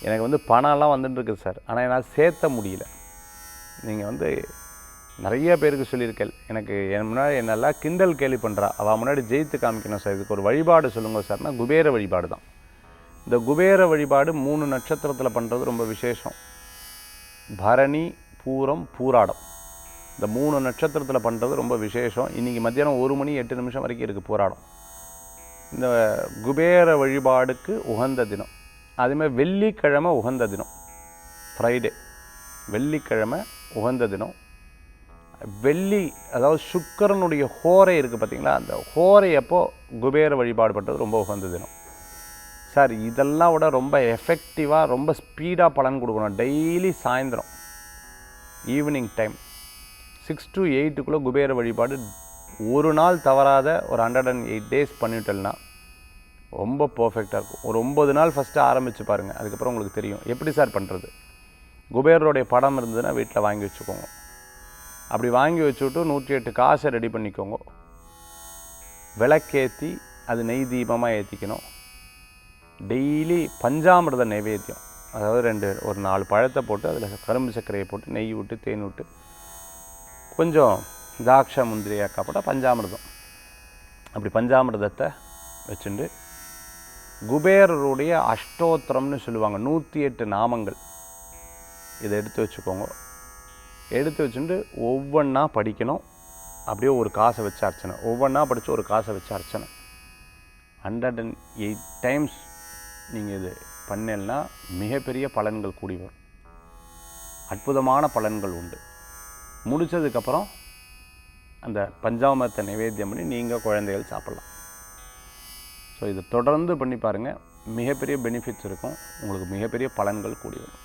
எனக்கு வந்து பணம்லாம் வந்துட்டுருக்கு சார், ஆனால் என்னால் சேர்த்த முடியல. நீங்கள் வந்து நிறைய பேருக்கு சொல்லியிருக்கேன், எனக்கு என் முன்னாடி என்னெல்லாம் கிண்டல் கேலி பண்ணுறா, அவள் முன்னாடி ஜெயித்து காமிக்கணும் சார், இதுக்கு ஒரு வழிபாடு சொல்லுங்க சார்னா குபேர வழிபாடு தான். இந்த குபேர வழிபாடு 3 நட்சத்திரத்தில் பண்ணுறது ரொம்ப விசேஷம். பரணி, பூரம், பூராடம், இந்த 3 நட்சத்திரத்தில் பண்ணுறது ரொம்ப விசேஷம். இன்றைக்கி மத்தியானம் 1 மணி 8 நிமிஷம் வரைக்கும் இருக்குது பூராடம். இந்த குபேர வழிபாடுக்கு உகந்த தினம். அதேமாதிரி வெள்ளிக்கிழமை உகந்த தினம், ஃப்ரைடே வெள்ளிக்கிழமை உகந்த தினம். வெள்ளி அதாவது சுக்கிரனுடைய ஹோரை இருக்குது பார்த்தீங்களா, அந்த ஹோரை அப்போ குபேர வழிபாடு பண்ணுறது ரொம்ப உகந்த தினம் சார். இதெல்லாம் விட ரொம்ப எஃபெக்டிவாக ரொம்ப ஸ்பீடாக பலன் கொடுக்கணும். டெய்லி சாயந்தரம் ஈவினிங் டைம் 6 to 8 குபேர வழிபாடு ஒரு நாள் தவறாத ஒரு 108 டேஸ் பண்ணிட்டோம்னா ரொம்ப பர்ஃபெக்டாக இருக்கும். ஒரு 9 நாள் ஃபஸ்ட்டு ஆரம்பித்து பாருங்கள், அதுக்கப்புறம் உங்களுக்கு தெரியும் எப்படி சார் பண்ணுறது. குபேரருடைய படம் இருந்ததுன்னா வீட்டில் வாங்கி வச்சுக்கோங்க. அப்படி வாங்கி வச்சுட்டு 108 காசை ரெடி பண்ணிக்கோங்க. விளக்கேற்றி அது நெய் தீபமாக ஏற்றிக்கணும். டெய்லி பஞ்சாமிர்த நைவேத்தியம், அதாவது ஒரு 4 பழத்தை போட்டு அதில் கரும்பு சர்க்கரையை போட்டு நெய் விட்டு தேன் விட்டு கொஞ்சம் திராட்சை முந்திரியாக காப்பட்ட பஞ்சாமிர்தம், அப்படி பஞ்சாமிர்தத்தை வச்சுட்டு குபேரருடைய அஷ்டோத்திரம்னு சொல்லுவாங்க, 108 நாமங்கள், இதை எடுத்து வச்சுக்கோங்க. எடுத்து வச்சுட்டு ஒவ்வொன்றா படிக்கணும். அப்படியே ஒரு காசை வச்சு அர்ச்சனை, ஒவ்வொன்றா படித்து ஒரு காசை வச்சு அர்ச்சனை 108 டைம்ஸ் நீங்கள் இது பண்ணலன்னா மிகப்பெரிய பலன்கள் கூடி வரும். அற்புதமான பலன்கள் உண்டு. முடித்ததுக்கப்புறம் அந்த பஞ்சாமிர்தத்தை நைவேத்தியம் பண்ணி நீங்கள் குழந்தைகள் சாப்பிட்லாம். ஸோ இதை தொடர்ந்து பண்ணி பாருங்கள், மிகப்பெரிய பெனிஃபிட்ஸ் இருக்கும், உங்களுக்கு மிகப்பெரிய பலன்கள் கூடி வரும்.